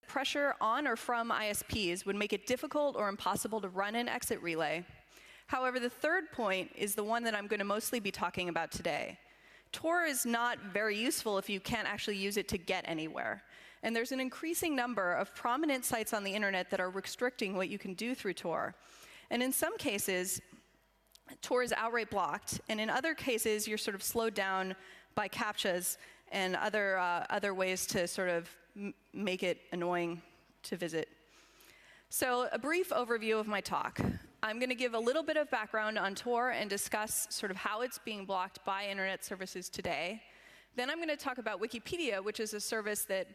pressure on or from ISPs would make it difficult or impossible to run an exit relay. However, the third point is the one that I'm going to mostly be talking about today. Tor is not very useful if you can't actually use it to get anywhere. And there's an increasing number of prominent sites on the internet that are restricting what you can do through Tor. And in some cases, Tor is outright blocked, and in other cases, you're sort of slowed down by CAPTCHAs and other ways to sort of make it annoying to visit. So a brief overview of my talk. I'm going to give a little bit of background on Tor and discuss sort of how it's being blocked by internet services today. Then I'm going to talk about Wikipedia, which is a service that,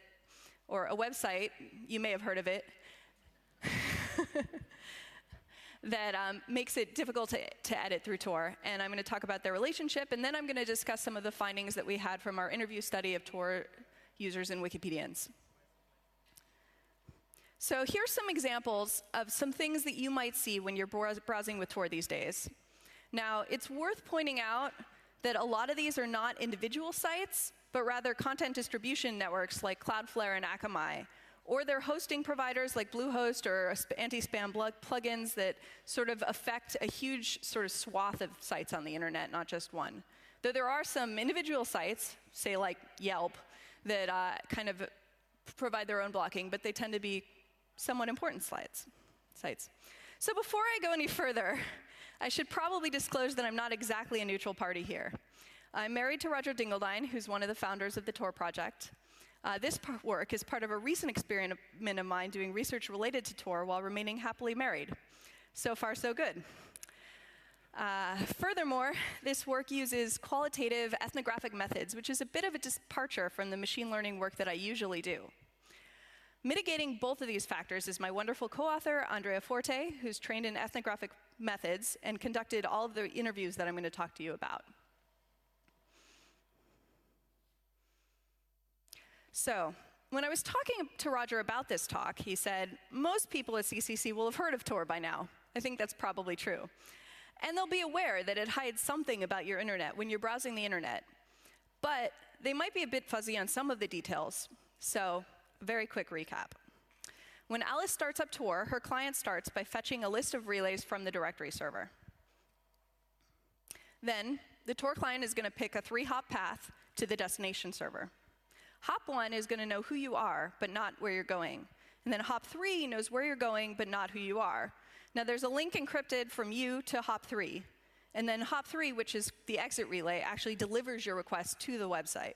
or a website, you may have heard of it, that makes it difficult to edit through Tor. And I'm going to talk about their relationship, and then I'm going to discuss some of the findings that we had from our interview study of Tor users and Wikipedians. So here's some examples of some things that you might see when you're browsing with Tor these days. Now, it's worth pointing out that a lot of these are not individual sites, but rather content distribution networks like Cloudflare and Akamai, or they're hosting providers like Bluehost or anti-spam plugins that sort of affect a huge sort of swath of sites on the internet, not just one. Though there are some individual sites, say like Yelp, that kind of provide their own blocking, but they tend to be somewhat important sites. So before I go any further, I should probably disclose that I'm not exactly a neutral party here. I'm married to Roger Dingledine, who's one of the founders of the Tor project. This work is part of a recent experiment of mine doing research related to Tor while remaining happily married. So far, so good. Furthermore, this work uses qualitative ethnographic methods, which is a bit of a departure from the machine learning work that I usually do. Mitigating both of these factors is my wonderful co-author, Andrea Forte, who's trained in ethnographic methods and conducted all of the interviews that I'm going to talk to you about. So, when I was talking to Roger about this talk, he said, most people at CCC will have heard of Tor by now. I think that's probably true. And they'll be aware that it hides something about your internet when you're browsing the internet. But they might be a bit fuzzy on some of the details. So, very quick recap. When Alice starts up Tor, her client starts by fetching a list of relays from the directory server. Then, the Tor client is going to pick a 3-hop path to the destination server. Hop 1 is going to know who you are, but not where you're going. And then hop 3 knows where you're going, but not who you are. Now, there's a link encrypted from you to hop 3. And then hop 3, which is the exit relay, actually delivers your request to the website.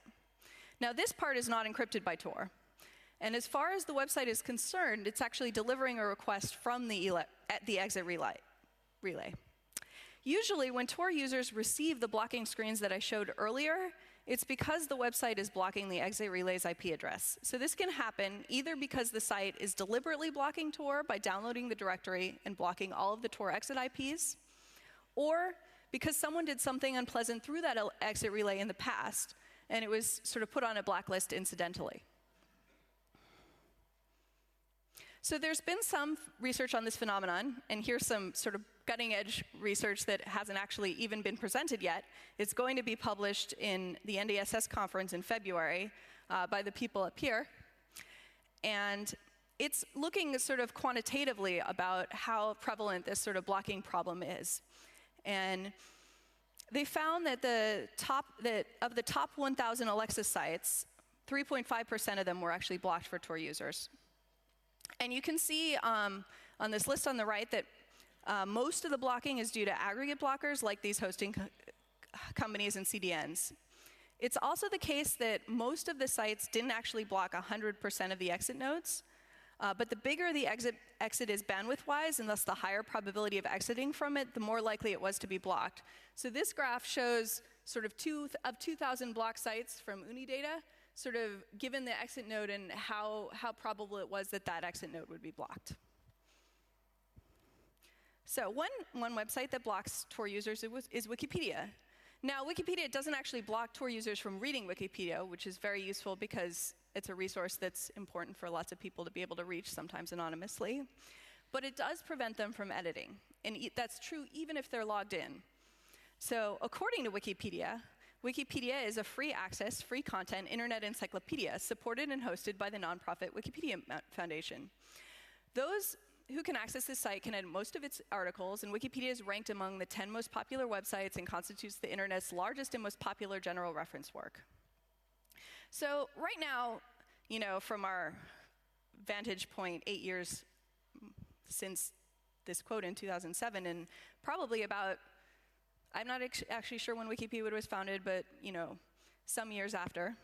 Now, this part is not encrypted by Tor. And as far as the website is concerned, it's actually delivering a request from the exit relay. Usually, when Tor users receive the blocking screens that I showed earlier, it's because the website is blocking the exit relay's IP address. So this can happen either because the site is deliberately blocking Tor by downloading the directory and blocking all of the Tor exit IPs, or because someone did something unpleasant through that exit relay in the past, and it was sort of put on a blacklist incidentally. So there's been some research on this phenomenon, and here's some sort of cutting-edge research that hasn't actually even been presented yet. It's going to be published in the NDSS conference in February by the people up here. And it's looking sort of quantitatively about how prevalent this sort of blocking problem is. And they found that of the top 1,000 Alexa sites, 3.5% of them were actually blocked for Tor users. And you can see on this list on the right that most of the blocking is due to aggregate blockers like these hosting companies and CDNs. It's also the case that most of the sites didn't actually block 100% of the exit nodes, but the bigger the exit is bandwidth-wise, and thus the higher probability of exiting from it, the more likely it was to be blocked. So this graph shows sort of 2,000 blocked sites from Unidata, sort of given the exit node and how probable it was that that exit node would be blocked. So one website that blocks Tor users is Wikipedia. Now, Wikipedia doesn't actually block Tor users from reading Wikipedia, which is very useful because it's a resource that's important for lots of people to be able to reach, sometimes anonymously. But it does prevent them from editing. And that's true even if they're logged in. So according to Wikipedia, Wikipedia is a free access, free content internet encyclopedia supported and hosted by the nonprofit Wikipedia Foundation. Those who can access this site can edit most of its articles, and Wikipedia is ranked among the 10 most popular websites and constitutes the internet's largest and most popular general reference work. So right now, you know, from our vantage point, 8 years since this quote in 2007, and probably about, I'm not actually sure when Wikipedia was founded, but you know, some years after,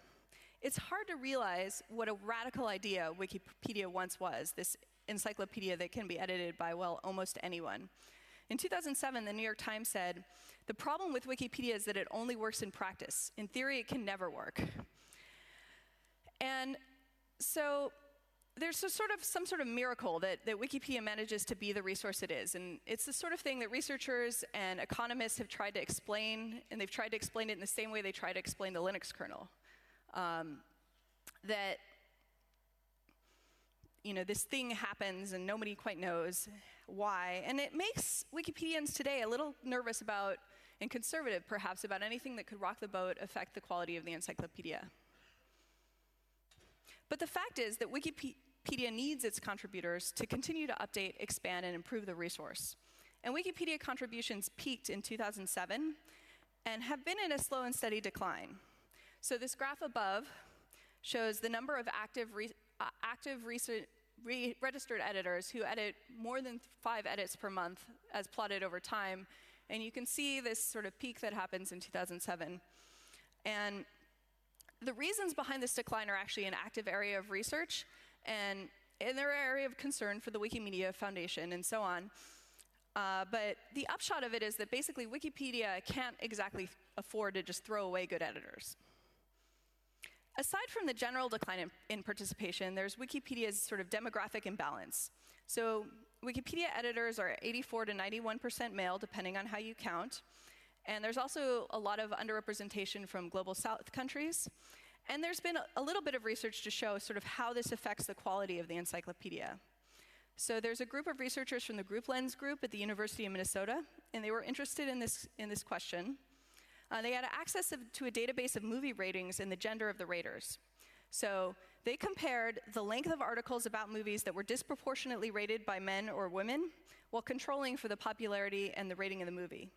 it's hard to realize what a radical idea Wikipedia once was, this encyclopedia that can be edited by, well, almost anyone. In 2007, the New York Times said, "The problem with Wikipedia is that it only works in practice. In theory, it can never work." And so there's some sort of miracle that Wikipedia manages to be the resource it is. And it's the sort of thing that researchers and economists have tried to explain, and they've tried to explain it in the same way they try to explain the Linux kernel. That, you know, this thing happens and nobody quite knows why. And it makes Wikipedians today a little nervous about, and conservative perhaps, about anything that could rock the boat, affect the quality of the encyclopedia. But the fact is that Wikipedia needs its contributors to continue to update, expand, and improve the resource. And Wikipedia contributions peaked in 2007 and have been in a slow and steady decline. So this graph above shows the number of active registered editors who edit more than 5 edits per month as plotted over time. And you can see this sort of peak that happens in 2007. And the reasons behind this decline are actually an active area of research, and they're an area of concern for the Wikimedia Foundation and so on. But the upshot of it is that basically Wikipedia can't exactly afford to just throw away good editors. Aside from the general decline in participation, there's Wikipedia's sort of demographic imbalance. So Wikipedia editors are 84 to 91% male, depending on how you count. And there's also a lot of underrepresentation from global south countries. And there's been a little bit of research to show sort of how this affects the quality of the encyclopedia. So there's a group of researchers from the GroupLens group at the University of Minnesota, and they were interested in this question. They had access to a database of movie ratings and the gender of the raters. So they compared the length of articles about movies that were disproportionately rated by men or women, while controlling for the popularity and the rating of the movie.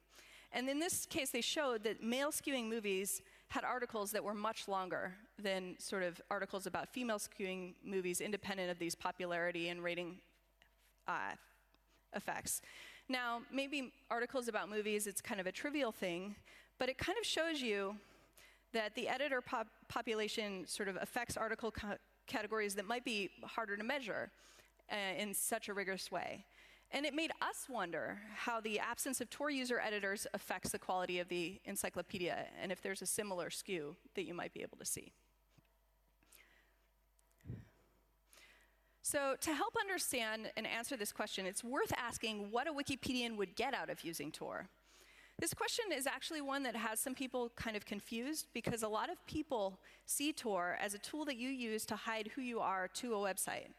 And in this case, they showed that male-skewing movies had articles that were much longer than sort of articles about female-skewing movies, independent of these popularity and rating effects. Now, maybe articles about movies, it's kind of a trivial thing, but it kind of shows you that the editor population sort of affects article categories that might be harder to measure in such a rigorous way. And it made us wonder how the absence of Tor user editors affects the quality of the encyclopedia, and if there's a similar skew that you might be able to see. So to help understand and answer this question, it's worth asking what a Wikipedian would get out of using Tor. This question is actually one that has some people kind of confused, because a lot of people see Tor as a tool that you use to hide who you are to a website.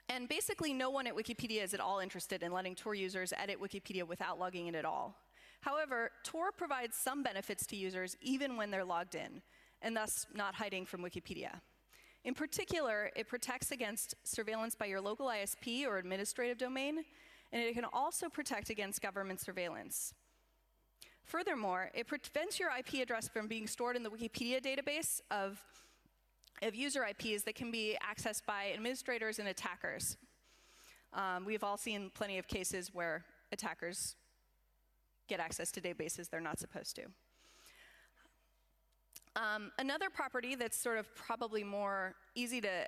And basically, no one at Wikipedia is at all interested in letting Tor users edit Wikipedia without logging in at all. However, Tor provides some benefits to users even when they're logged in, and thus not hiding from Wikipedia. In particular, it protects against surveillance by your local ISP or administrative domain, and it can also protect against government surveillance. Furthermore, it prevents your IP address from being stored in the Wikipedia database of user IPs that can be accessed by administrators and attackers. We've all seen plenty of cases where attackers get access to databases they're not supposed to. Another property that's sort of probably more easy to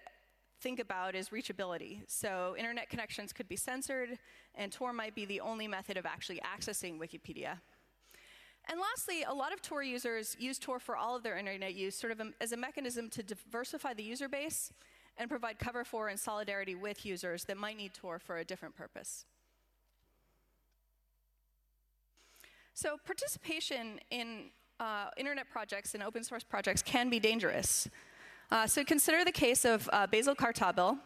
think about is reachability. So internet connections could be censored, and Tor might be the only method of actually accessing Wikipedia. And lastly, a lot of Tor users use Tor for all of their internet use, sort of as a mechanism to diversify the user base and provide cover for and solidarity with users that might need Tor for a different purpose. So participation in internet projects and open source projects can be dangerous. So consider the case of Basil Kartabel,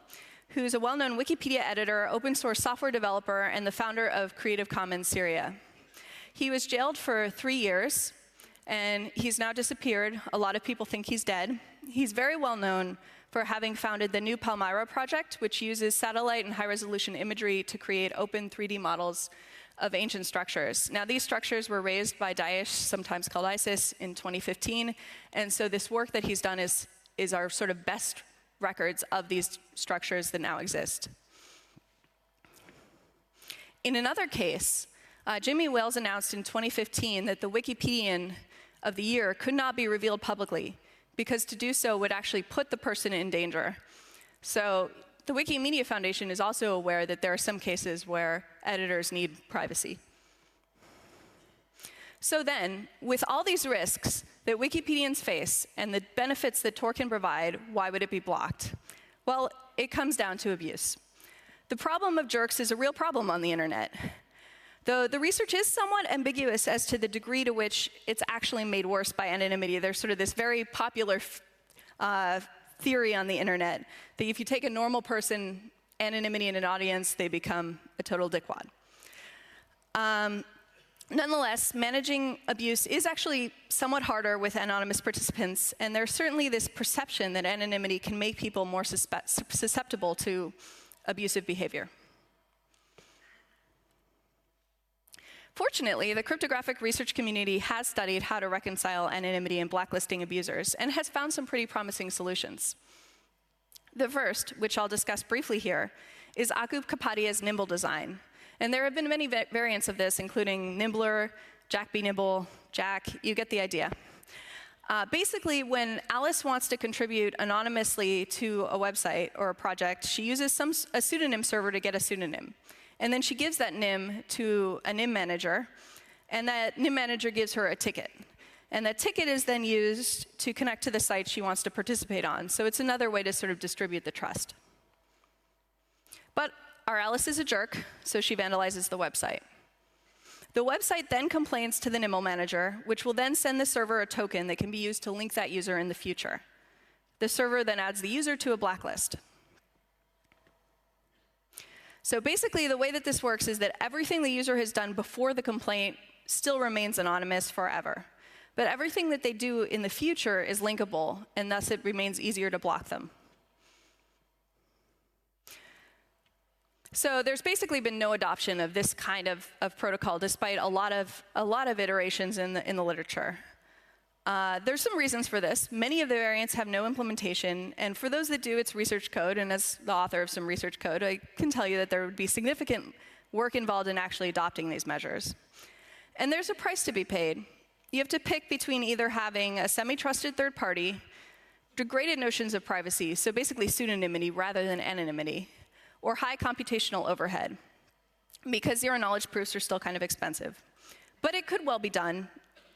who's a well-known Wikipedia editor, open source software developer, and the founder of Creative Commons Syria. He was jailed for 3 years and he's now disappeared. A lot of people think he's dead. He's very well known for having founded the New Palmyra project, which uses satellite and high-resolution imagery to create open 3D models of ancient structures. Now, these structures were raised by Daesh, sometimes called ISIS, in 2015, and so this work that he's done is our sort of best records of these structures that now exist. In another case, Jimmy Wales announced in 2015 that the Wikipedian of the year could not be revealed publicly, because to do so would actually put the person in danger. So the Wikimedia Foundation is also aware that there are some cases where editors need privacy. So then, with all these risks that Wikipedians face and the benefits that Tor can provide, why would it be blocked? Well, it comes down to abuse. The problem of jerks is a real problem on the internet. Though the research is somewhat ambiguous as to the degree to which it's actually made worse by anonymity. There's sort of this very popular theory on the internet that if you take a normal person, anonymity in an audience, they become a total dickwad. Nonetheless, managing abuse is actually somewhat harder with anonymous participants, and there's certainly this perception that anonymity can make people more susceptible to abusive behavior. Fortunately, the cryptographic research community has studied how to reconcile anonymity and blacklisting abusers and has found some pretty promising solutions. The first, which I'll discuss briefly here, is Akub Kapadia's Nimble design. And there have been many variants of this, including Nimbler, Jack B. Nibble, Jack, you get the idea. Basically, when Alice wants to contribute anonymously to a website or a project, she uses a pseudonym server to get a pseudonym. And then she gives that NIM to a NIM manager, and that NIM manager gives her a ticket. And that ticket is then used to connect to the site she wants to participate on. So it's another way to sort of distribute the trust. But our Alice is a jerk, so she vandalizes the website. The website then complains to the Nimble manager, which will then send the server a token that can be used to link that user in the future. The server then adds the user to a blacklist. So basically, the way that this works is that everything the user has done before the complaint still remains anonymous forever. But everything that they do in the future is linkable, and thus it remains easier to block them. So there's basically been no adoption of this kind of protocol, despite a lot of iterations in the literature. There's some reasons for this. Many of the variants have no implementation, and for those that do, it's research code, and as the author of some research code, I can tell you that there would be significant work involved in actually adopting these measures. And there's a price to be paid. You have to pick between either having a semi-trusted third party, degraded notions of privacy, so basically pseudonymity rather than anonymity, or high computational overhead, because zero-knowledge proofs are still kind of expensive. But it could well be done,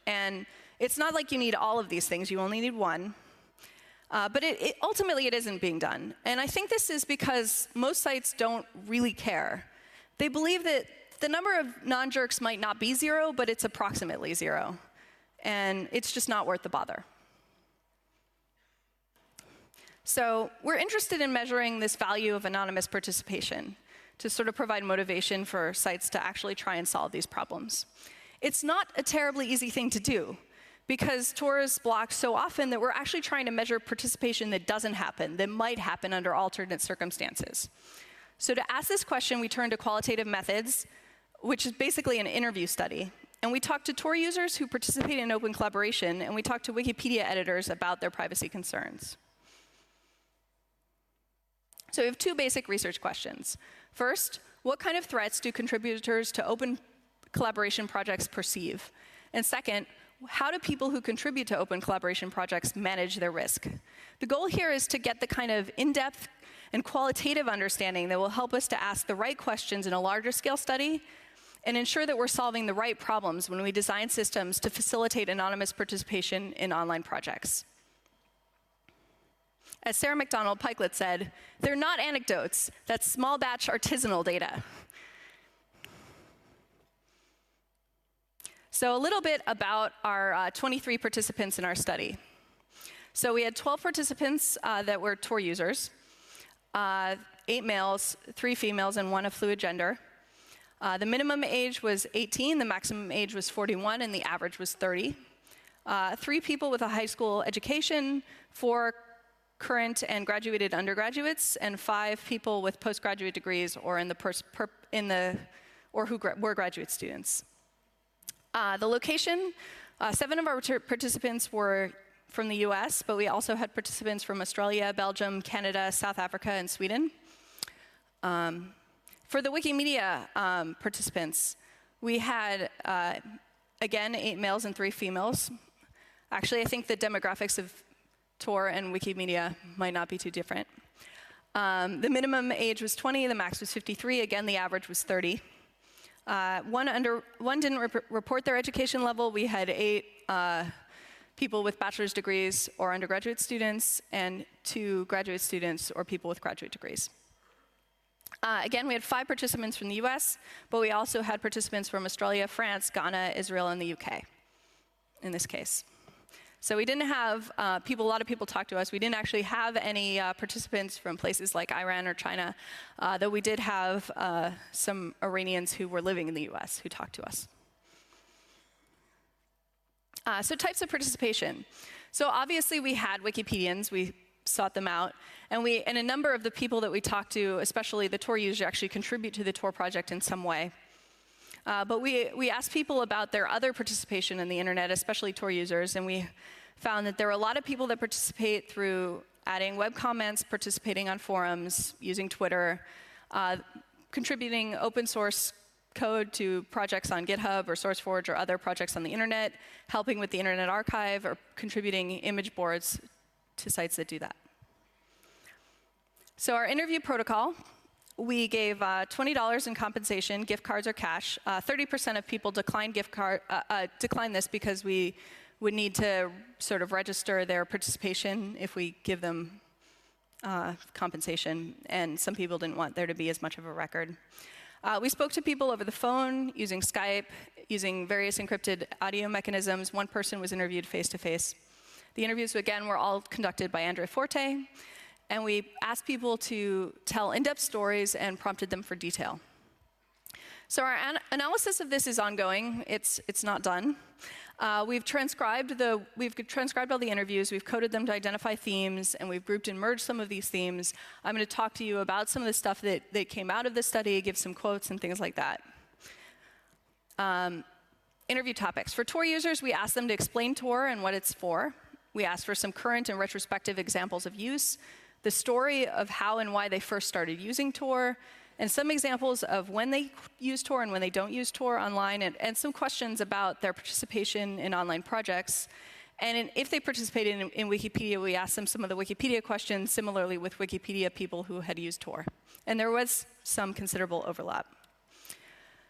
and it's not like you need all of these things, you only need one. But ultimately, it isn't being done. And I think this is because most sites don't really care. They believe that the number of non-jerks might not be zero, but it's approximately zero. And it's just not worth the bother. So we're interested in measuring this value of anonymous participation to sort of provide motivation for sites to actually try and solve these problems. It's not a terribly easy thing to do, because Tor is blocked so often that we're actually trying to measure participation that doesn't happen, that might happen under alternate circumstances. So to ask this question, we turn to qualitative methods, which is basically an interview study. And we talk to Tor users who participate in open collaboration, and we talk to Wikipedia editors about their privacy concerns. So we have two basic research questions. First, what kind of threats do contributors to open collaboration projects perceive? And second, how do people who contribute to open collaboration projects manage their risk? The goal here is to get the kind of in-depth and qualitative understanding that will help us to ask the right questions in a larger scale study and ensure that we're solving the right problems when we design systems to facilitate anonymous participation in online projects. As Sarah McDonald Pikelet said, they're not anecdotes, that's small batch artisanal data. So a little bit about our 23 participants in our study. So we had 12 participants that were Tor users, 8 males, 3 females, and 1 of fluid gender. The minimum age was 18, the maximum age was 41, and the average was 30. 3 people with a high school education, 4 current and graduated undergraduates, and 5 people with postgraduate degrees or who were graduate students. The location, 7 of our participants were from the US, but we also had participants from Australia, Belgium, Canada, South Africa, and Sweden. For the Wikimedia participants, we had, again, 8 males and 3 females. Actually, I think the demographics of Tor and Wikimedia might not be too different. The minimum age was 20, the max was 53. Again, the average was 30. One didn't report their education level. We had 8 people with bachelor's degrees or undergraduate students, and 2 graduate students or people with graduate degrees. Again, we had 5 participants from the US, but we also had participants from Australia, France, Ghana, Israel, and the UK in this case. So we didn't have a lot of people talked to us. We didn't actually have any participants from places like Iran or China, though we did have some Iranians who were living in the US who talked to us. So types of participation. So obviously we had Wikipedians, we sought them out, and a number of the people that we talked to, especially the Tor users, actually contribute to the Tor project in some way. But we asked people about their other participation in the internet, especially Tor users, and we found that there were a lot of people that participate through adding web comments, participating on forums, using Twitter, contributing open source code to projects on GitHub or SourceForge or other projects on the internet, helping with the Internet Archive, or contributing image boards to sites that do that. So our interview protocol, we gave $20 in compensation, gift cards or cash. 30% of people declined this because we would need to sort of register their participation if we give them compensation, and some people didn't want there to be as much of a record. We spoke to people over the phone, using Skype, using various encrypted audio mechanisms. 1 person was interviewed face-to-face. The interviews, again, were all conducted by Andre Forte, and we asked people to tell in-depth stories and prompted them for detail. So our analysis of this is ongoing. It's not done. We've transcribed all the interviews, we've coded them to identify themes, and we've grouped and merged some of these themes. I'm going to talk to you about some of the stuff that came out of the study, give some quotes and things like that. Interview topics. For Tor users, we asked them to explain Tor and what it's for. We asked for some current and retrospective examples of use, the story of how and why they first started using Tor, and some examples of when they use Tor and when they don't use Tor online, and some questions about their participation in online projects. And if they participated in Wikipedia, we asked them some of the Wikipedia questions, similarly with Wikipedia people who had used Tor. And there was some considerable overlap.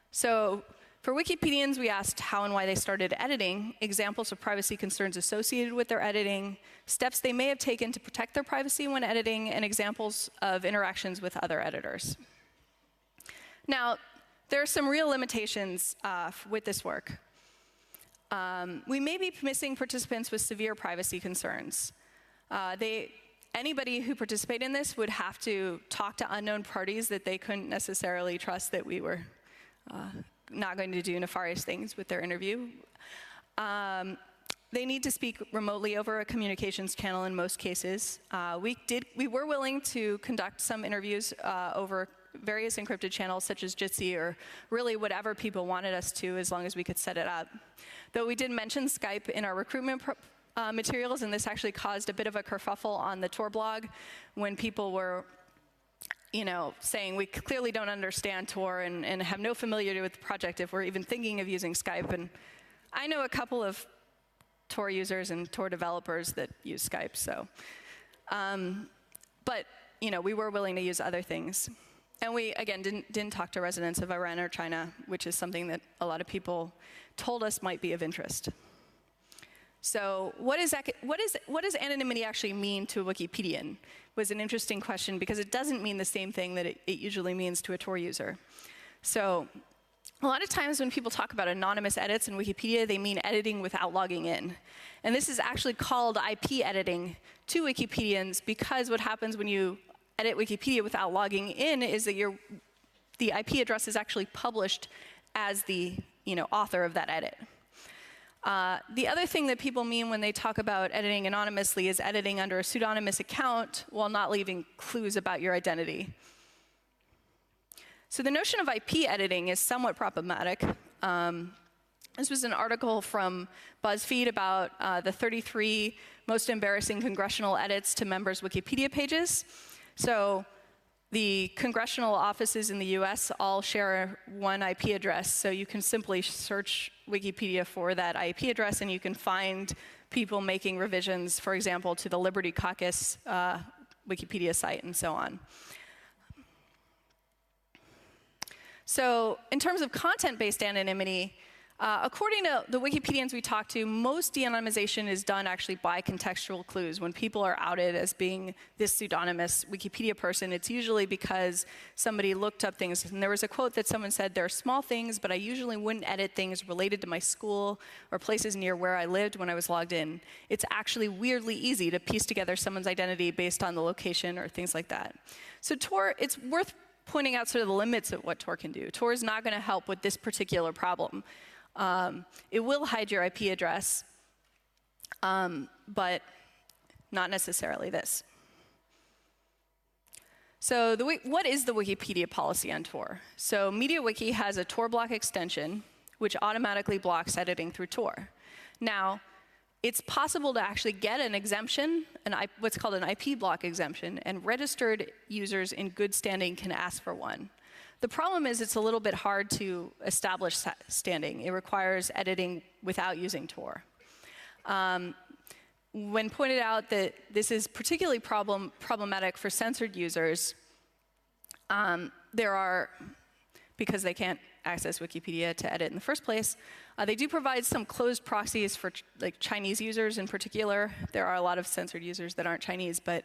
So for Wikipedians, we asked how and why they started editing, examples of privacy concerns associated with their editing, steps they may have taken to protect their privacy when editing, and examples of interactions with other editors. Now, there are some real limitations with this work. We may be missing participants with severe privacy concerns. Anybody who participated in this would have to talk to unknown parties that they couldn't necessarily trust that we were not going to do nefarious things with their interview. They need to speak remotely over a communications channel in most cases. We were willing to conduct some interviews over various encrypted channels such as Jitsi, or really whatever people wanted us to, as long as we could set it up. Though we did mention Skype in our recruitment materials, and this actually caused a bit of a kerfuffle on the Tor blog when people were saying we clearly don't understand Tor and have no familiarity with the project if we're even thinking of using Skype. And I know a couple of Tor users and Tor developers that use Skype, so. But we were willing to use other things. And we, again, didn't talk to residents of Iran or China, which is something that a lot of people told us might be of interest. So what does anonymity actually mean to a Wikipedian? Was an interesting question, because it doesn't mean the same thing that it usually means to a Tor user. So a lot of times when people talk about anonymous edits in Wikipedia, they mean editing without logging in. And this is actually called IP editing to Wikipedians, because what happens when you edit Wikipedia without logging in is that the IP address is actually published as the author of that edit. The other thing that people mean when they talk about editing anonymously is editing under a pseudonymous account while not leaving clues about your identity. So the notion of IP editing is somewhat problematic. This was an article from BuzzFeed about the 33 most embarrassing congressional edits to members' Wikipedia pages. So the congressional offices in the US all share one IP address, so you can simply search Wikipedia for that IP address and you can find people making revisions, for example, to the Liberty Caucus Wikipedia site and so on. So in terms of content-based anonymity, according to the Wikipedians we talked to, most de-anonymization is done actually by contextual clues. When people are outed as being this pseudonymous Wikipedia person, it's usually because somebody looked up things. And there was a quote that someone said, "There are small things, but I usually wouldn't edit things related to my school or places near where I lived when I was logged in. It's actually weirdly easy to piece together someone's identity based on the location or things like that." So Tor, it's worth pointing out sort of the limits of what Tor can do. Tor is not going to help with this particular problem. It will hide your IP address, but not necessarily this. So what is the Wikipedia policy on Tor? So MediaWiki has a Tor block extension, which automatically blocks editing through Tor. Now, it's possible to actually get an exemption, what's called an IP block exemption, and registered users in good standing can ask for one. The problem is it's a little bit hard to establish standing. It requires editing without using Tor. When pointed out that this is particularly problematic for censored users, because they can't access Wikipedia to edit in the first place, they do provide some closed proxies for like Chinese users in particular. There are a lot of censored users that aren't Chinese, but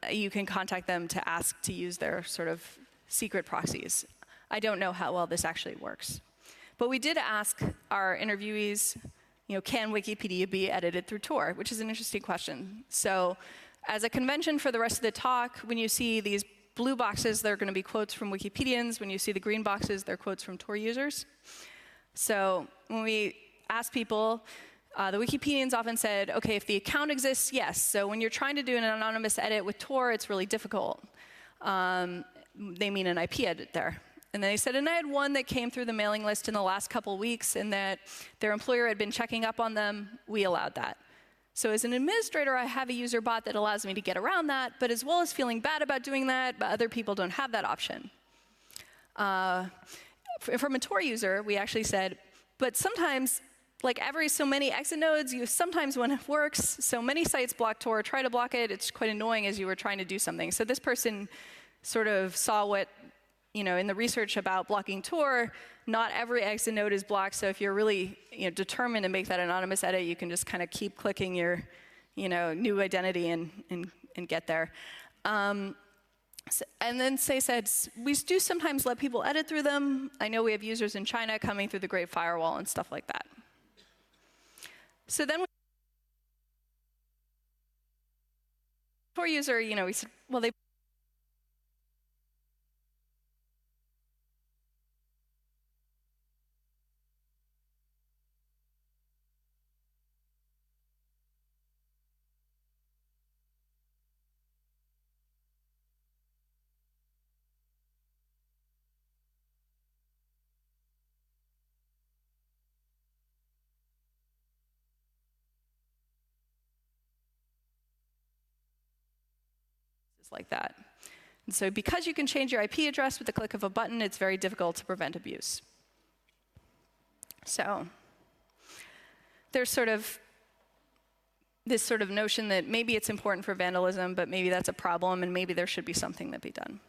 you can contact them to ask to use their sort of secret proxies. I don't know how well this actually works. But we did ask our interviewees, can Wikipedia be edited through Tor, which is an interesting question. So as a convention for the rest of the talk, when you see these blue boxes, they're going to be quotes from Wikipedians. When you see the green boxes, they're quotes from Tor users. So when we asked people, the Wikipedians often said, okay, if the account exists, yes. So when you're trying to do an anonymous edit with Tor, it's really difficult. They mean an IP edit there. And they said, and I had one that came through the mailing list in the last couple weeks and that their employer had been checking up on them. We allowed that. So as an administrator, I have a user bot that allows me to get around that, but as well as feeling bad about doing that, but other people don't have that option. From a Tor user, we actually said, but sometimes, like every so many exit nodes, sometimes when it works, so many sites block Tor, try to block it, it's quite annoying as you were trying to do something. So this person sort of saw what, in the research about blocking Tor, not every exit node is blocked, so if you're really determined to make that anonymous edit, you can just kind of keep clicking your new identity and get there. And then they said, we do sometimes let people edit through them. I know we have users in China coming through the Great Firewall and stuff like that. So then Tor user, we said, well, they like that. And so because you can change your IP address with the click of a button, it's very difficult to prevent abuse. So there's this sort of notion that maybe it's important for vandalism, but maybe that's a problem, and maybe there should be something that be done.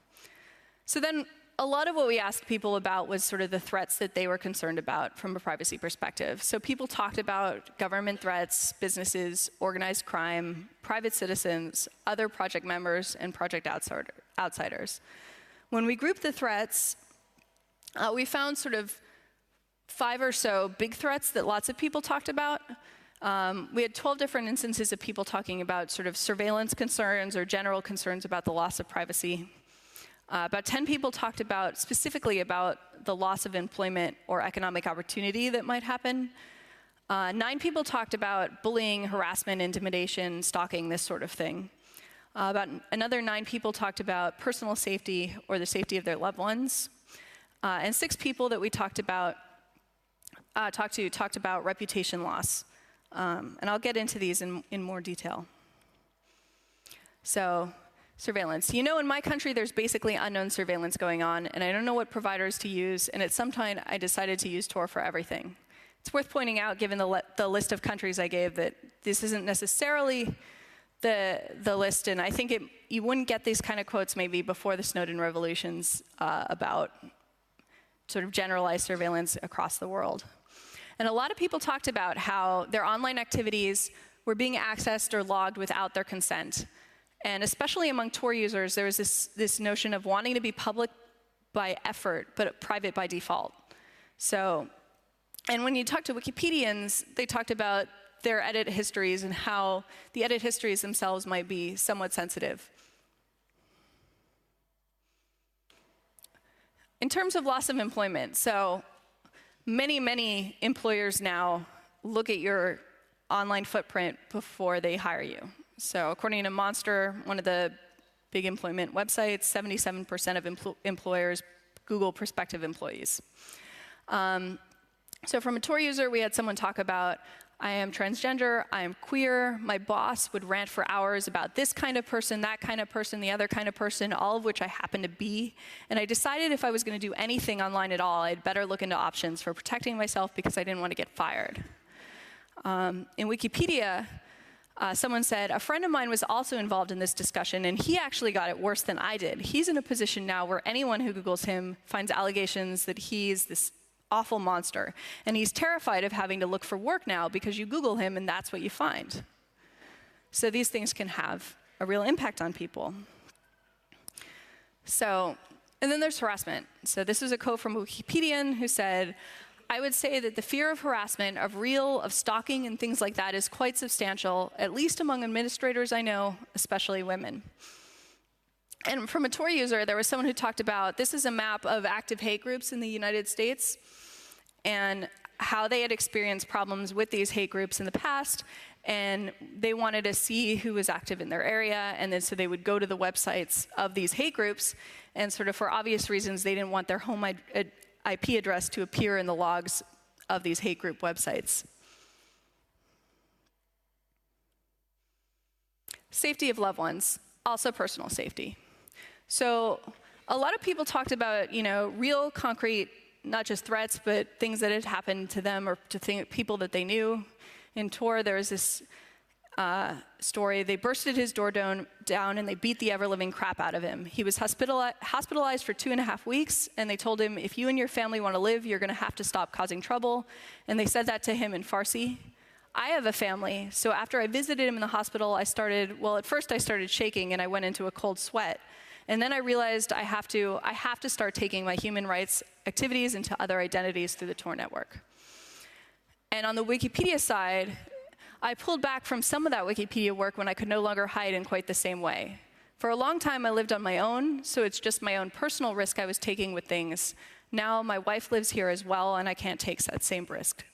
So then a lot of what we asked people about was sort of the threats that they were concerned about from a privacy perspective. So people talked about government threats, businesses, organized crime, private citizens, other project members, and project outsiders. When we grouped the threats, we found sort of 5 or so big threats that lots of people talked about. We had 12 different instances of people talking about sort of surveillance concerns or general concerns about the loss of privacy. About 10 people talked specifically about the loss of employment or economic opportunity that might happen. 9 people talked about bullying, harassment, intimidation, stalking, this sort of thing. About another 9 people talked about personal safety or the safety of their loved ones. And 6 people that we talked about reputation loss. And I'll get into these in more detail. So, surveillance. You know, in my country, there's basically unknown surveillance going on, and I don't know what providers to use, and at some time, I decided to use Tor for everything. It's worth pointing out, given the list of countries I gave, that this isn't necessarily the list, and I think you wouldn't get these kind of quotes maybe before the Snowden revelations about sort of generalized surveillance across the world. And a lot of people talked about how their online activities were being accessed or logged without their consent. And especially among Tor users, there was this notion of wanting to be public by effort, but private by default. So, and when you talk to Wikipedians, they talked about their edit histories and how the edit histories themselves might be somewhat sensitive. In terms of loss of employment, so many employers now look at your online footprint before they hire you. So according to Monster, one of the big employment websites, 77% of employers Google prospective employees. So from a Tor user, we had someone talk about, I am transgender, I am queer, my boss would rant for hours about this kind of person, that kind of person, the other kind of person, all of which I happen to be. And I decided if I was going to do anything online at all, I'd better look into options for protecting myself because I didn't want to get fired. In Wikipedia, someone said, a friend of mine was also involved in this discussion, and he actually got it worse than I did. He's in a position now where anyone who Googles him finds allegations that he's this awful monster. And he's terrified of having to look for work now because you Google him and that's what you find. So these things can have a real impact on people. So, and then there's harassment. So this is a quote from a Wikipedian who said, I would say that the fear of harassment, of stalking and things like that is quite substantial, at least among administrators I know, especially women. And from a Tor user, there was someone who talked about, this is a map of active hate groups in the United States and how they had experienced problems with these hate groups in the past, and they wanted to see who was active in their area, and then so they would go to the websites of these hate groups, and sort of for obvious reasons, they didn't want their home IP address to appear in the logs of these hate group websites. Safety of loved ones, also personal safety. So a lot of people talked about, you know, real concrete, not just threats, but things that had happened to them or to people that they knew. In Tor, there was this story. They bursted his door down and they beat the ever-living crap out of him. He was hospitalized for 2.5 weeks, and they told him, if you and your family want to live, you're going to have to stop causing trouble. And they said that to him in Farsi. I have a family, so after I visited him in the hospital, at first I started shaking and I went into a cold sweat. And then I realized I have to start taking my human rights activities into other identities through the Tor network. And on the Wikipedia side, I pulled back from some of that Wikipedia work when I could no longer hide in quite the same way. For a long time, I lived on my own, so it's just my own personal risk I was taking with things. Now my wife lives here as well, and I can't take that same risk.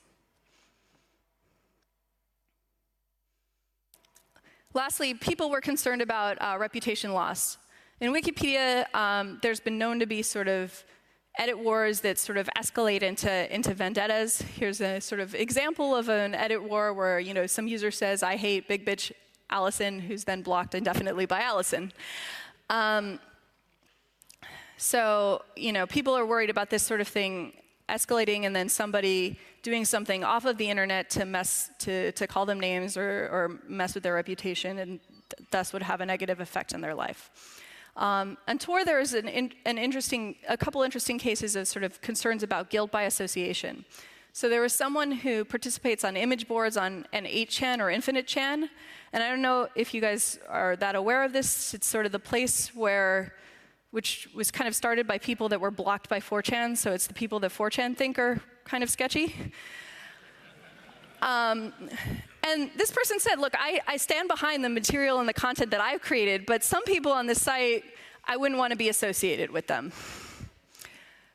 Lastly, people were concerned about reputation loss. In Wikipedia, there's been known to be sort of edit wars that sort of escalate into vendettas. Here's a sort of example of an edit war where, you know, some user says, I hate big bitch Allison, who's then blocked indefinitely by Allison. So, you know, people are worried about this sort of thing escalating and then somebody doing something off of the internet to call them names or mess with their reputation, and thus would have a negative effect on their life. On Tor, there is a couple interesting cases of sort of concerns about guilt by association. So there was someone who participates on image boards on an 8chan or Infinite Chan, and I don't know if you guys are that aware of this. It's sort of the place which was kind of started by people that were blocked by 4chan, so it's the people that 4chan think are kind of sketchy. And this person said, look, I stand behind the material and the content that I've created, but some people on this site, I wouldn't want to be associated with them.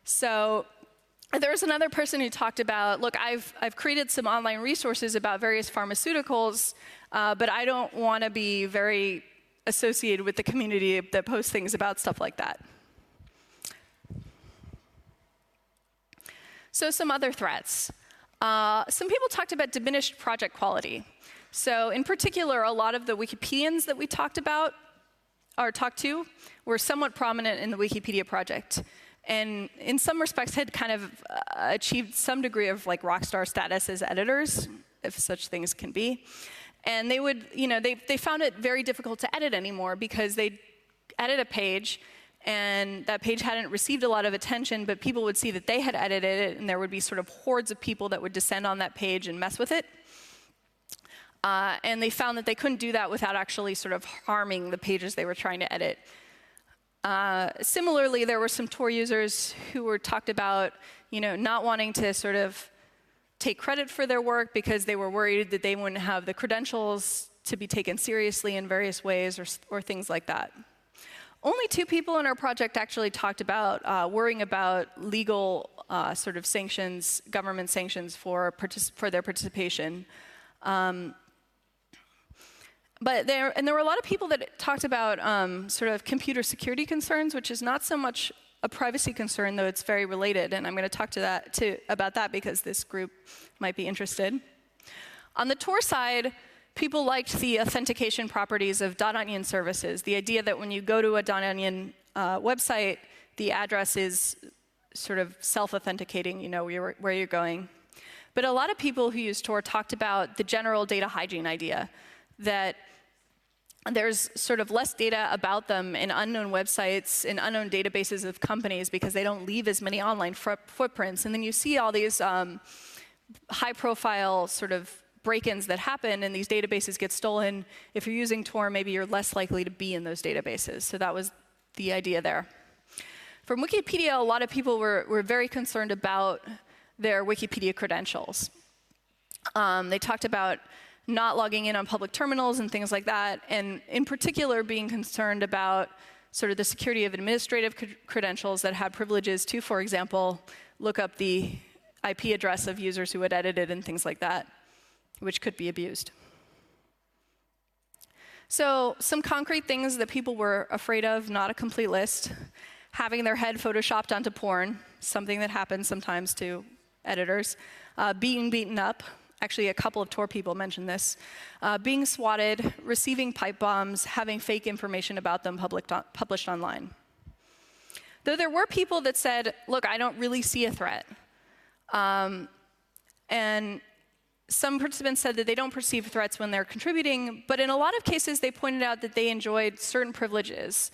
So There was another person who talked about, look, I've created some online resources about various pharmaceuticals, but I don't want to be very associated with the community that posts things about stuff like that. So some other threats. Some people talked about diminished project quality. So in particular, a lot of the Wikipedians that we talked to were somewhat prominent in the Wikipedia project, and in some respects had kind of achieved some degree of like rock star status as editors, if such things can be. And they would, they found it very difficult to edit anymore because they'd edit a page and that page hadn't received a lot of attention, but people would see that they had edited it, and there would be sort of hordes of people that would descend on that page and mess with it. And they found that they couldn't do that without actually sort of harming the pages they were trying to edit. Similarly, there were some Tor users who were talked about, not wanting to sort of take credit for their work because they were worried that they wouldn't have the credentials to be taken seriously in various ways or things like that. Only 2 people in our project actually talked about worrying about legal sort of sanctions, government sanctions for their participation. But there were a lot of people that talked about sort of computer security concerns, which is not so much a privacy concern, though it's very related. And I'm going to talk about that because this group might be interested. On the Tor side, people liked the authentication properties of .onion services, the idea that when you go to a .onion website, the address is sort of self-authenticating, where you're going. But a lot of people who use Tor talked about the general data hygiene idea, that there's sort of less data about them in unknown websites, in unknown databases of companies, because they don't leave as many online footprints. And then you see all these high-profile sort of break-ins that happen, and these databases get stolen. If you're using Tor, maybe you're less likely to be in those databases. So that was the idea there. From Wikipedia, a lot of people were very concerned about their Wikipedia credentials. They talked about not logging in on public terminals and things like that, and in particular being concerned about sort of the security of administrative credentials that had privileges to, for example, look up the IP address of users who had edited and things like that, which could be abused. So some concrete things that people were afraid of, not a complete list. Having their head photoshopped onto porn, something that happens sometimes to editors. Being beaten up. Actually, a couple of Tor people mentioned this. Being swatted, receiving pipe bombs, having fake information about them published online. Though there were people that said, look, I don't really see a threat. And some participants said that they don't perceive threats when they're contributing, but in a lot of cases, they pointed out that they enjoyed certain privileges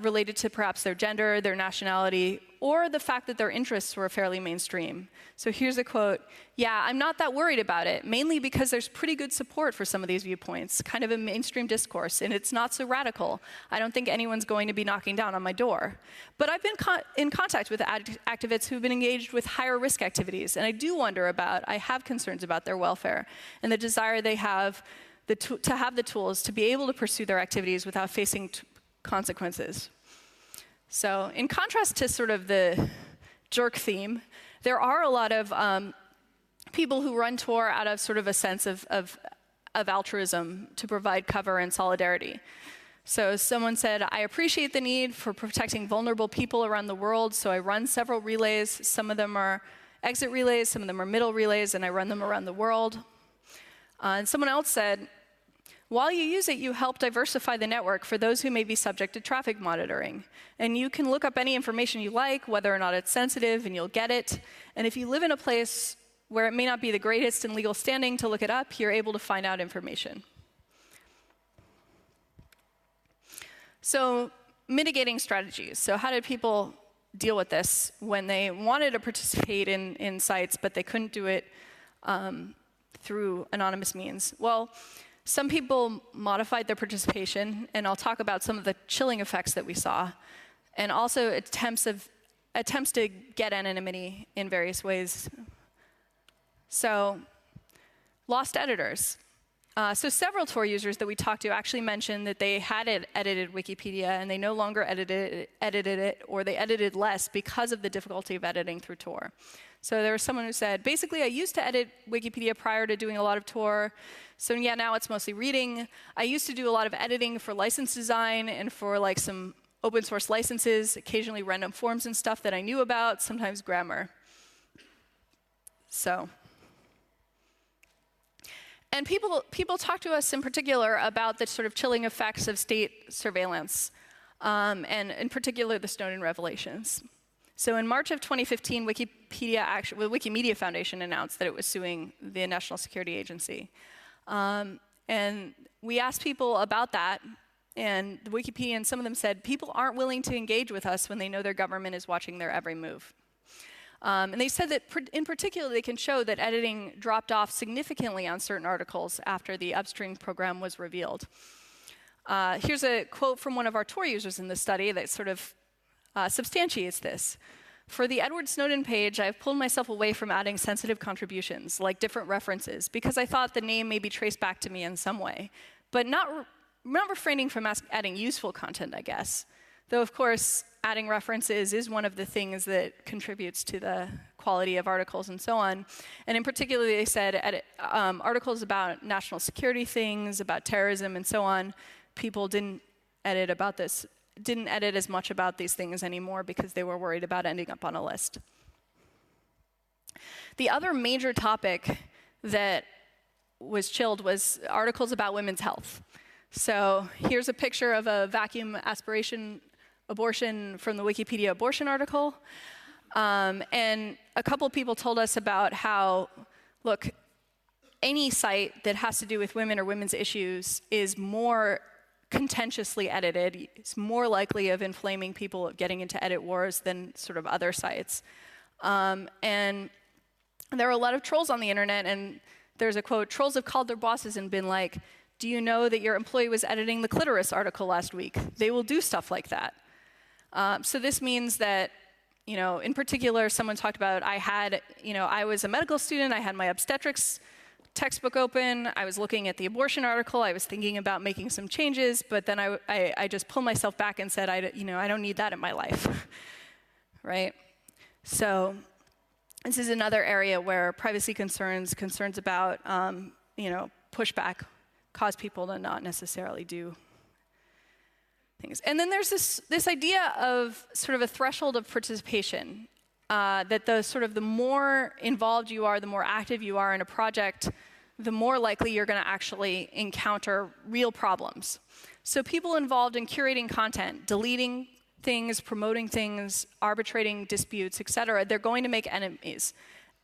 related to perhaps their gender, their nationality, or the fact that their interests were fairly mainstream. So here's a quote: "Yeah, I'm not that worried about it, mainly because there's pretty good support for some of these viewpoints, kind of a mainstream discourse, and it's not so radical. I don't think anyone's going to be knocking down on my door. But I've been in contact with activists who've been engaged with higher risk activities, and I have concerns about their welfare and the desire they have to have the tools to be able to pursue their activities without facing consequences." So in contrast to sort of the jerk theme, there are a lot of people who run Tor out of sort of a sense of altruism to provide cover and solidarity. So someone said, "I appreciate the need for protecting vulnerable people around the world, so I run several relays. Some of them are exit relays, some of them are middle relays, and I run them around the world." And someone else said, "While you use it, you help diversify the network for those who may be subject to traffic monitoring. And you can look up any information you like, whether or not it's sensitive, and you'll get it. And if you live in a place where it may not be the greatest in legal standing to look it up, you're able to find out information." So mitigating strategies. So how did people deal with this when they wanted to participate in sites, but they couldn't do it through anonymous means? Well, some people modified their participation, and I'll talk about some of the chilling effects that we saw, and also attempts to get anonymity in various ways. So, lost editors. So several Tor users that we talked to actually mentioned that they had edited Wikipedia and they no longer edited it, or they edited less because of the difficulty of editing through Tor. So there was someone who said, basically, I used to edit Wikipedia prior to doing a lot of Tor. So yeah, now it's mostly reading. I used to do a lot of editing for license design and for like some open source licenses, occasionally random forms and stuff that I knew about, sometimes grammar. So. And people talk to us in particular about the sort of chilling effects of state surveillance, and in particular the Snowden revelations. So in March of 2015, the Wikimedia Foundation announced that it was suing the National Security Agency. And we asked people about that, and the Wikipedians, some of them said, people aren't willing to engage with us when they know their government is watching their every move. And they said that, in particular, they can show that editing dropped off significantly on certain articles after the upstream program was revealed. Here's a quote from one of our Tor users in the study that sort of substantiates this. For the Edward Snowden page, I've pulled myself away from adding sensitive contributions, like different references, because I thought the name may be traced back to me in some way, but not refraining from adding useful content, I guess. Though, of course, adding references is one of the things that contributes to the quality of articles and so on. And in particular, they said articles about national security things, about terrorism and so on, people didn't edit as much about these things anymore because they were worried about ending up on a list. The other major topic that was chilled was articles about women's health. So here's a picture of a vacuum aspiration abortion from the Wikipedia abortion article. And a couple people told us about how, look, any site that has to do with women or women's issues is more contentiously edited. It's more likely of inflaming people getting into edit wars than sort of other sites. And there are a lot of trolls on the internet, and there's a quote, trolls have called their bosses and been like, do you know that your employee was editing the clitoris article last week? They will do stuff like that. So this means that, in particular, someone talked about I was a medical student, I had my obstetrics textbook open, I was looking at the abortion article, I was thinking about making some changes, but then I just pulled myself back and said, I don't need that in my life, right? So this is another area where privacy concerns about, pushback cause people to not necessarily do things. And then there's this idea of sort of a threshold of participation, that the more involved you are, the more active you are in a project, the more likely you're going to actually encounter real problems. So people involved in curating content, deleting things, promoting things, arbitrating disputes, et cetera, they're going to make enemies.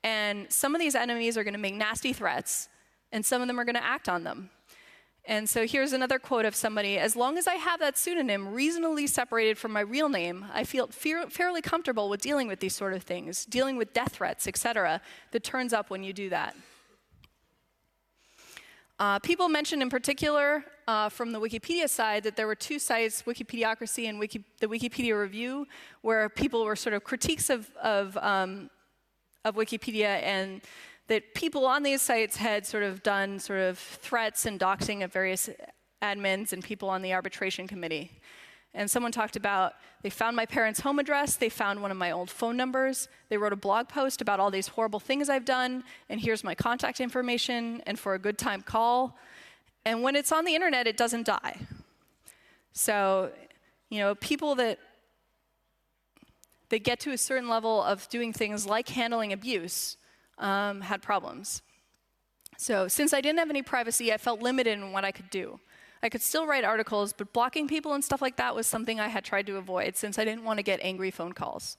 And some of these enemies are going to make nasty threats, and some of them are going to act on them. And so here's another quote of somebody, as long as I have that pseudonym reasonably separated from my real name, I feel fairly comfortable with dealing with these sort of things, dealing with death threats, et cetera, that turns up when you do that. People mentioned in particular from the Wikipedia side that there were two sites, Wikipediocracy and the Wikipedia Review, where people were sort of critiques of Wikipedia, and that people on these sites had sort of done sort of threats and doxing of various admins and people on the arbitration committee. And someone talked about, they found my parents' home address, they found one of my old phone numbers, they wrote a blog post about all these horrible things I've done, and here's my contact information, and for a good time call. And when it's on the internet, it doesn't die. So, people that get to a certain level of doing things like handling abuse had problems. So since I didn't have any privacy, I felt limited in what I could do. I could still write articles, but blocking people and stuff like that was something I had tried to avoid since I didn't want to get angry phone calls.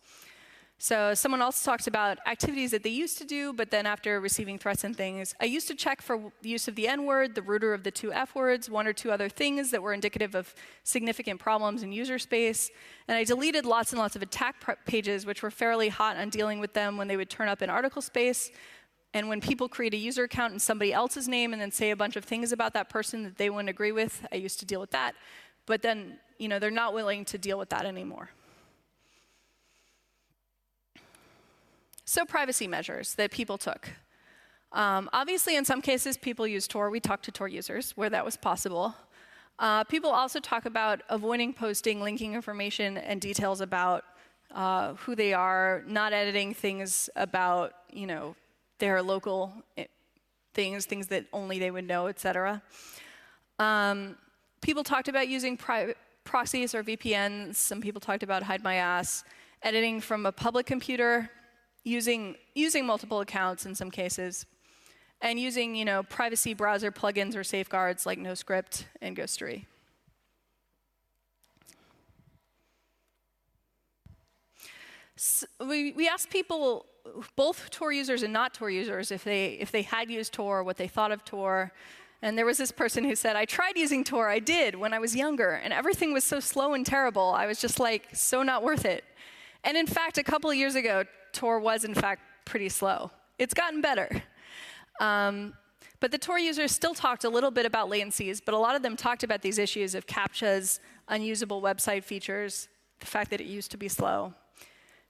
So someone else talks about activities that they used to do, but then after receiving threats and things, I used to check for the use of the N-word, the rooter of the two F-words, one or two other things that were indicative of significant problems in user space. And I deleted lots and lots of attack pages, which were fairly hot on dealing with them when they would turn up in article space. And when people create a user account in somebody else's name and then say a bunch of things about that person that they wouldn't agree with, I used to deal with that. But then, they're not willing to deal with that anymore. So privacy measures that people took. Obviously, in some cases, people use Tor. We talked to Tor users where that was possible. People also talk about avoiding posting, linking information and details about who they are, not editing things about, their local things that only they would know, et cetera. People talked about using private proxies or VPNs. Some people talked about hide my ass, editing from a public computer, using multiple accounts in some cases, and using privacy browser plugins or safeguards like NoScript and Ghostery. So we asked people, both Tor users and not Tor users, if they had used Tor, what they thought of Tor. And there was this person who said, I tried using Tor, I did, when I was younger, and everything was so slow and terrible. I was just like, so not worth it. And in fact, a couple of years ago, Tor was in fact pretty slow. It's gotten better. But the Tor users still talked a little bit about latencies, but a lot of them talked about these issues of CAPTCHAs, unusable website features, the fact that it used to be slow.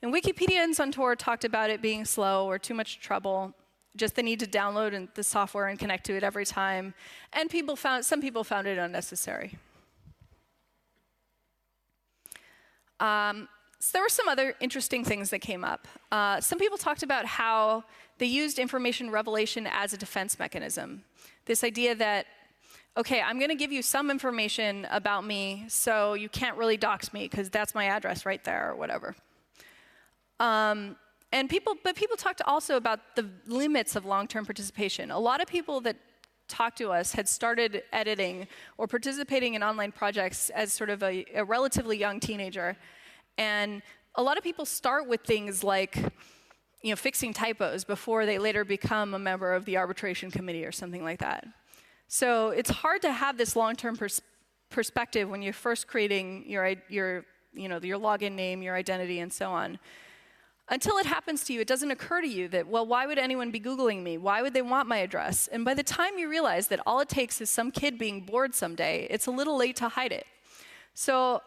And Wikipedians on Tor talked about it being slow or too much trouble, just the need to download the software and connect to it every time. And some people found it unnecessary. So there were some other interesting things that came up. Some people talked about how they used information revelation as a defense mechanism. This idea that, OK, I'm going to give you some information about me, so you can't really dox me, because that's my address right there, or whatever. But people talked also about the limits of long-term participation. A lot of people that talked to us had started editing or participating in online projects as sort of a relatively young teenager. And a lot of people start with things like fixing typos before they later become a member of the arbitration committee or something like that. So it's hard to have this long-term perspective when you're first creating your login name, your identity, and so on. Until it happens to you, it doesn't occur to you that, well, why would anyone be Googling me? Why would they want my address? And by the time you realize that all it takes is some kid being bored someday, it's a little late to hide it. So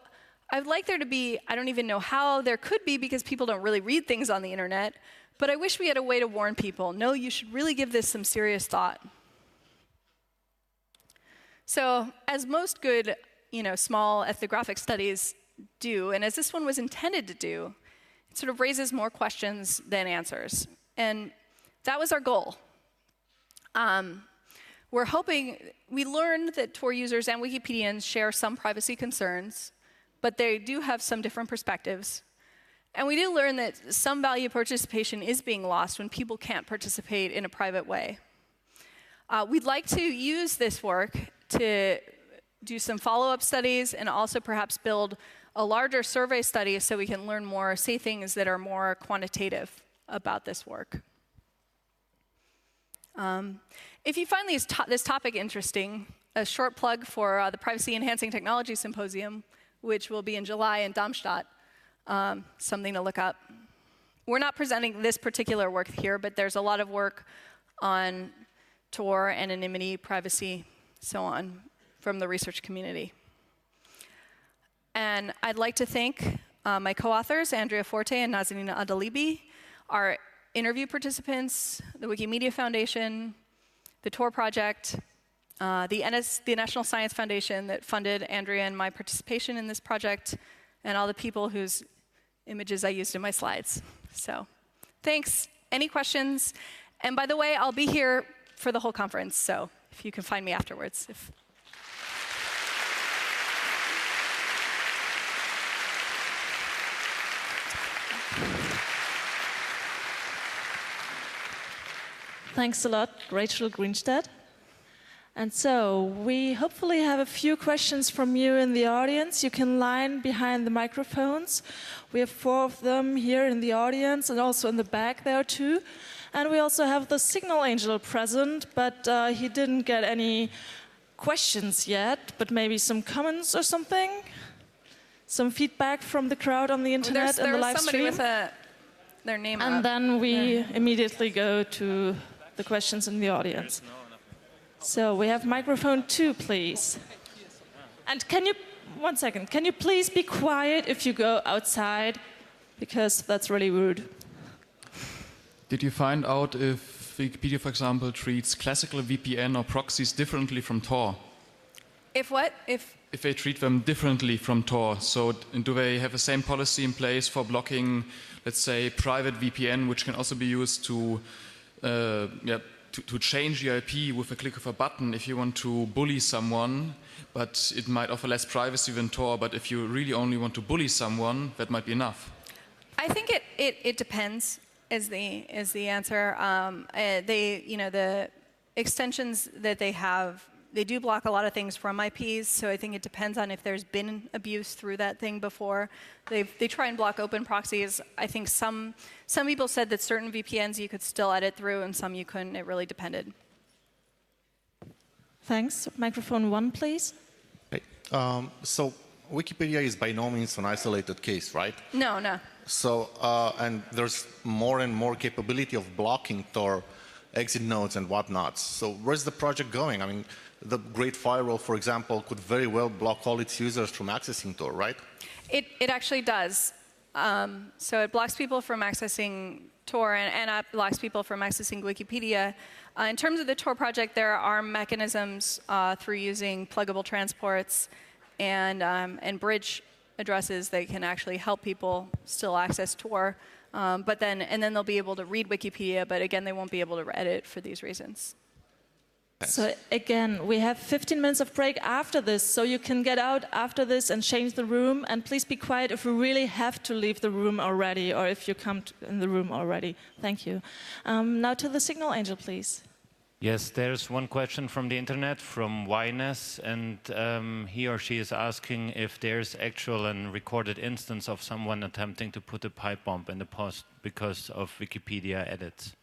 I'd like there to be, I don't even know how there could be, because people don't really read things on the internet, but I wish we had a way to warn people, no, you should really give this some serious thought. So as most good, small ethnographic studies do, and as this one was intended to do, it sort of raises more questions than answers. And that was our goal. We're hoping, we learned that Tor users and Wikipedians share some privacy concerns, but they do have some different perspectives. And we did learn that some value of participation is being lost when people can't participate in a private way. We'd like to use this work to do some follow-up studies and also perhaps build a larger survey study so we can learn more, say things that are more quantitative about this work. If you find this topic interesting, a short plug for the Privacy Enhancing Technology Symposium, which will be in July in Darmstadt, something to look up. We're not presenting this particular work here, but there's a lot of work on Tor, anonymity, privacy, so on, from the research community. And I'd like to thank my co-authors, Andrea Forte and Nazanin Adalibi, our interview participants, the Wikimedia Foundation, the Tor Project, the National Science Foundation that funded Andrea and my participation in this project, and all the people whose images I used in my slides. So thanks. Any questions? And by the way, I'll be here for the whole conference, so if you can find me afterwards. Thanks a lot, Rachel Greenstedt. And so we hopefully have a few questions from you in the audience. You can line behind the microphones. We have 4 of them here in the audience and also in the back there too. And we also have the Signal Angel present, but he didn't get any questions yet, but maybe some comments or something? Some feedback from the crowd on the internet and the live stream? There's somebody with their name and up. Then we immediately go to the questions in the audience. So we have microphone 2, please. And one second, can you please be quiet if you go outside? Because that's really rude. Did you find out if Wikipedia, for example, treats classical VPN or proxies differently from Tor? If what? If they treat them differently from Tor, so do they have the same policy in place for blocking, let's say, private VPN, which can also be used to change the IP with a click of a button if you want to bully someone, but it might offer less privacy than Tor, but if you really only want to bully someone, that might be enough? I think it depends is the answer. The extensions that they have, they do block a lot of things from IPs, so I think it depends on if there's been abuse through that thing before. They try and block open proxies. I think some people said that certain VPNs you could still edit through and some you couldn't. It really depended. Thanks. Microphone 1, please. Hey, so Wikipedia is by no means an isolated case, right? No. So, and there's more and more capability of blocking Tor exit nodes and whatnot. So where's the project going? I mean, the Great Firewall, for example, could very well block all its users from accessing Tor, right? It actually does. So it blocks people from accessing Tor and it blocks people from accessing Wikipedia. In terms of the Tor project, there are mechanisms through using pluggable transports and bridge addresses that can actually help people still access Tor. But then they'll be able to read Wikipedia, but again, they won't be able to edit for these reasons. So again, we have 15 minutes of break after this, so you can get out after this and change the room. And please be quiet if you really have to leave the room already, or if you come in the room already. Thank you. Now to the Signal Angel, please. Yes, there's one question from the internet, from Yness, and he or she is asking if there's actual and recorded instance of someone attempting to put a pipe bomb in the post because of Wikipedia edits.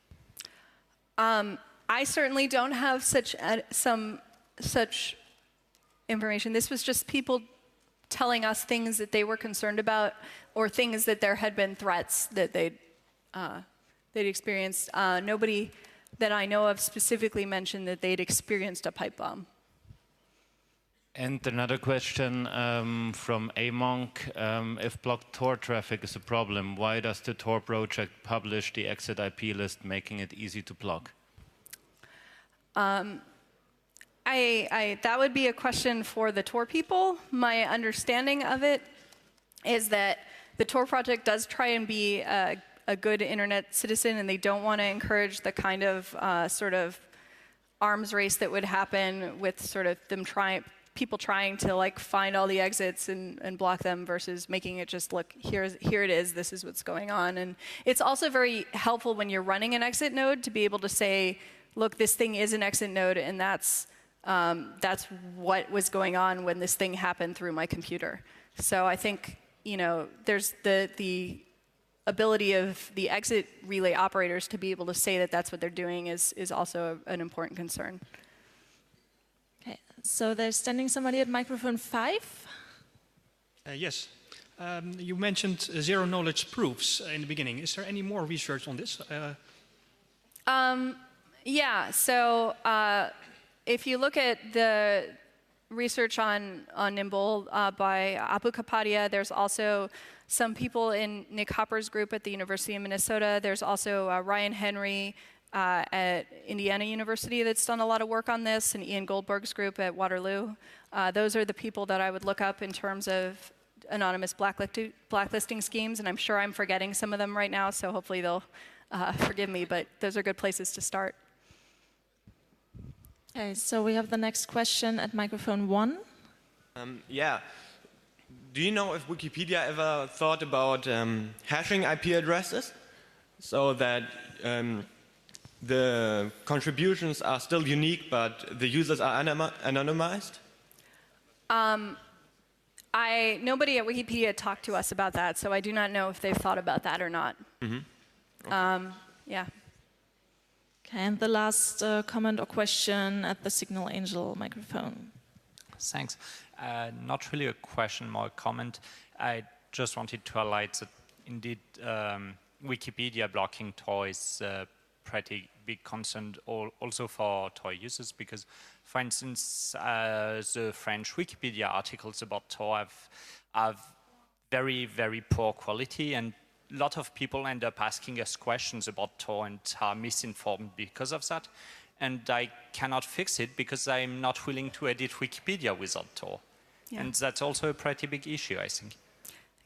I certainly don't have such information. This was just people telling us things that they were concerned about, or things that there had been threats that they'd experienced. Nobody that I know of specifically mentioned that they'd experienced a pipe bomb. And another question from Amonk. If blocked Tor traffic is a problem, why does the Tor project publish the exit IP list, making it easy to block? That would be a question for the Tor people. My understanding of it is that the Tor project does try and be a good internet citizen, and they don't want to encourage the kind of sort of arms race that would happen with sort of people trying to like find all the exits and block them versus making it just look, here it is, this is what's going on. And it's also very helpful when you're running an exit node to be able to say, look, this thing is an exit node, and that's what was going on when this thing happened through my computer. So I think, there's the ability of the exit relay operators to be able to say that that's what they're doing is also an important concern. Okay, so there's standing somebody at microphone 5. Yes. You mentioned zero knowledge proofs in the beginning. Is there any more research on this? Yeah, so if you look at the research on Nimble by Apu Kapadia, there's also some people in Nick Hopper's group at the University of Minnesota. There's also Ryan Henry at Indiana University that's done a lot of work on this, and Ian Goldberg's group at Waterloo. Those are the people that I would look up in terms of anonymous blacklisting schemes, and I'm sure I'm forgetting some of them right now, so hopefully they'll forgive me, but those are good places to start. Okay, so we have the next question at microphone 1. Yeah. Do you know if Wikipedia ever thought about hashing IP addresses so that the contributions are still unique, but the users are anonymized? Nobody at Wikipedia talked to us about that, so I do not know if they've thought about that or not. Mm-hmm. Okay. Yeah. Okay, and the last comment or question at the Signal Angel microphone. Thanks. Not really a question, more a comment. I just wanted to highlight that indeed Wikipedia blocking Tor is a pretty big concern also for Tor users, because, for instance, the French Wikipedia articles about Tor have very, very poor quality, and lot of people end up asking us questions about Tor and are misinformed because of that. And I cannot fix it because I'm not willing to edit Wikipedia without Tor. Yeah. And that's also a pretty big issue, I think.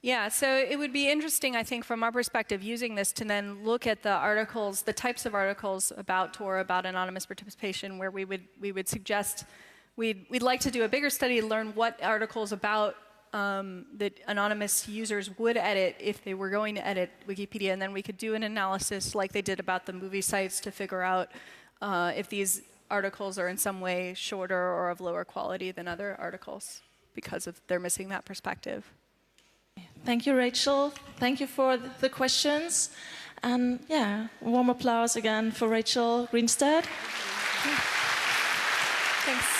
Yeah, so it would be interesting, I think, from our perspective, using this to then look at the articles, the types of articles about Tor, about anonymous participation, where we would suggest we'd like to do a bigger study to learn what articles about that anonymous users would edit if they were going to edit Wikipedia, and then we could do an analysis like they did about the movie sites to figure out if these articles are in some way shorter or of lower quality than other articles because of they're missing that perspective. Thank you, Rachel. Thank you for the questions. And yeah, warm applause again for Rachel Greenstad. Thanks.